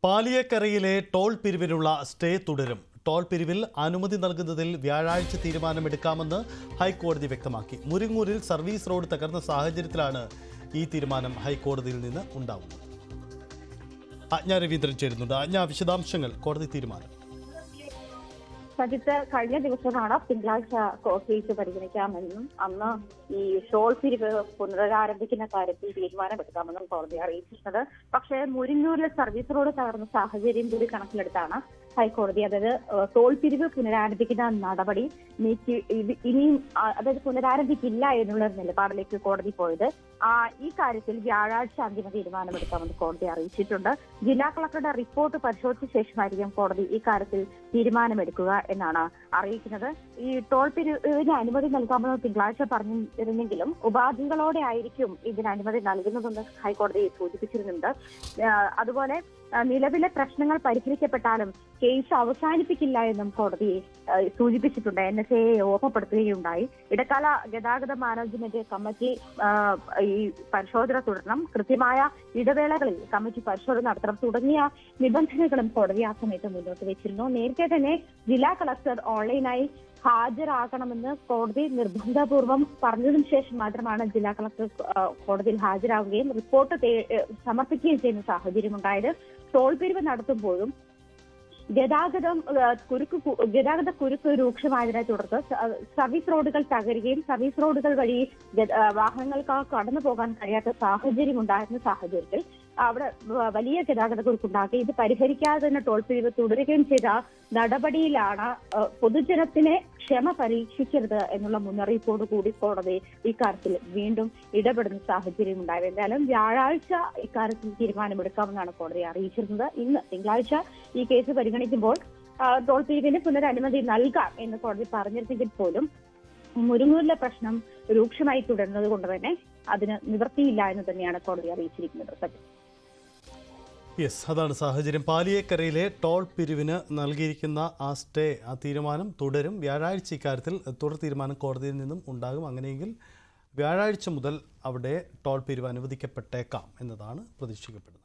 പാലിയേക്കരയിലെ toll പിരിവിനുള്ള stay തുടരും. Toll പിരിവിൽ അനുമതി നൽകുന്നതിൽ വ്യാഴാഴ്ച തീരുമാനമെടുക്കാമെന്ന് ഹൈക്കോടതി വ്യക്തമാക്കി. മുരിങ്ങൂരിൽ സർവീസ് റോഡ് തകർന്ന സാഹചര്യത്തിലാണ് ഈ തീരുമാനം ഹൈക്കോടതിയിൽ നിന്ന് ഉണ്ടാവുന്നത്. ആജ്ഞ രവീന്ദ്രൻ ചേരുന്നുണ്ട്. ആജ്ഞ, വിശദാംശങ്ങൾ, കോടതി തീരുമാനം. സജിത്ത്, കഴിഞ്ഞ ദിവസമാണ് തിങ്കളാഴ്ച കേസ് പരിഗണിക്കാമെന്നും അന്ന് ഈ ടോൾ പിരിവ് പുനരാരംഭിക്കുന്ന കാര്യത്തിൽ തീരുമാനമെടുക്കാമെന്നും കോടതി അറിയിച്ചിരുന്നത്. പക്ഷേ മുരിങ്ങൂരിലെ സർവീസ് റോഡ് തകർന്ന സാഹചര്യം കൂടി കണക്കിലെടുത്താണ് ഹൈക്കോടതി ടോൾ പിരിവ് പുനരാരംഭിക്കുന്ന നടപടി ഇനിയും പുനരാരംഭിക്കില്ല എന്നുള്ള നിലപാടിലേക്ക് കോടതി പോയത്. ഈ കാര്യത്തിൽ വ്യാഴാഴ്ച അന്തിമ തീരുമാനമെടുക്കാമെന്ന് കോടതി അറിയിച്ചിട്ടുണ്ട്. ജില്ലാ കളക്ടറുടെ റിപ്പോർട്ട് പരിശോധിച്ച ശേഷമായിരിക്കും കോടതി ഈ കാര്യത്തിൽ തീരുമാനമെടുക്കുക എന്നാണ് അറിയിക്കുന്നത്. ഈ ടോൾ പിരിവിന് അനുമതി നൽകാമെന്ന് തിങ്കളാഴ്ച പറഞ്ഞിരുന്നെങ്കിലും ഉപാധികളോടെ ആയിരിക്കും ഇതിന് അനുമതി നൽകുന്നതെന്ന് ഹൈക്കോടതി സൂചിപ്പിച്ചിരുന്നുണ്ട്. അതുപോലെ നിലവിലെ പ്രശ്നങ്ങൾ പരിഹരിക്കപ്പെട്ടാലും കേസ് അവസാനിപ്പിക്കില്ല എന്നും കോടതി സൂചിപ്പിച്ചിട്ടുണ്ട്. NSAയെ ഓർമ്മപ്പെടുത്തുകയുണ്ടായി. ഇടക്കാല ഗതാഗത മാനേജ്മെന്റ് കമ്മിറ്റി ഈ പരിശോധന തുടരണം, കൃത്യമായ ഇടവേളകളിൽ കമ്മിറ്റി പരിശോധന നടത്തണം തുടങ്ങിയ നിബന്ധനകളും കോടതി ആ സമയത്ത് മുന്നോട്ട് വെച്ചിരുന്നു. നേരത്തെ തന്നെ ജില്ലാ കളക്ടർ ഓൺലൈനായി ഹാജരാകണമെന്ന് കോടതി നിർബന്ധപൂർവ്വം പറഞ്ഞതിനു ശേഷം മാത്രമാണ് ജില്ലാ കളക്ടർ കോടതിയിൽ ഹാജരാകുകയും റിപ്പോർട്ട് സമർപ്പിക്കുകയും ചെയ്യുന്ന സാഹചര്യമുണ്ടായത്. ടോൾ പിരിവ് നടത്തുമ്പോഴും ഗതാഗത കുരുക്ക് രൂക്ഷമായതിനെ തുടർന്ന് സർവീസ് റോഡുകൾ തകരുകയും സർവീസ് റോഡുകൾ വഴി വാഹനങ്ങൾക്ക് കടന്നു പോകാൻ കഴിയാത്ത സാഹചര്യം ഉണ്ടായിരുന്ന സാഹചര്യത്തിൽ അവിടെ വലിയ ഗതാഗത കുരുക്കുണ്ടാക്കി. ഇത് പരിഹരിക്കാതെ തന്നെ ടോൾ പിരിവ് തുടരുകയും ചെയ്ത നടപടിയിലാണ് പൊതുജനത്തിനെ ക്ഷമ പരീക്ഷിക്കരുത് എന്നുള്ള മുന്നറിയിപ്പോടു കൂടി കോടതി ഇക്കാര്യത്തിൽ വീണ്ടും ഇടപെടുന്ന സാഹചര്യം ഉണ്ടായത്. എന്തായാലും വ്യാഴാഴ്ച ഇക്കാര്യത്തിൽ തീരുമാനമെടുക്കാമെന്നാണ് കോടതി അറിയിച്ചിരുന്നത്. ഇന്ന് തിങ്കളാഴ്ച ഈ കേസ് പരിഗണിക്കുമ്പോൾ ടോൾ പിരിവിന് പുനരനുമതി നൽകാം എന്ന് കോടതി പറഞ്ഞിരുന്നെങ്കിൽ പോലും മുരിങ്ങൂരിലെ പ്രശ്നം രൂക്ഷമായി തുടരുന്നത് കൊണ്ട് തന്നെ അതിന് നിവൃത്തിയില്ല എന്ന് തന്നെയാണ് കോടതി അറിയിച്ചിരിക്കുന്നത്. അതാണ് സാഹചര്യം. പാലിയേക്കരയിലെ ടോൾ പിരിവിന് നൽകിയിരിക്കുന്ന ആ തീരുമാനം തുടരും. വ്യാഴാഴ്ച ഇക്കാര്യത്തിൽ തുടർ തീരുമാനം കോടതിയിൽ നിന്നും ഉണ്ടാകും. അങ്ങനെയെങ്കിൽ വ്യാഴാഴ്ച മുതൽ അവിടെ ടോൾ പിരിവ് അനുവദിക്കപ്പെട്ടേക്കാം എന്നതാണ് പ്രതീക്ഷിക്കപ്പെടുന്നത്.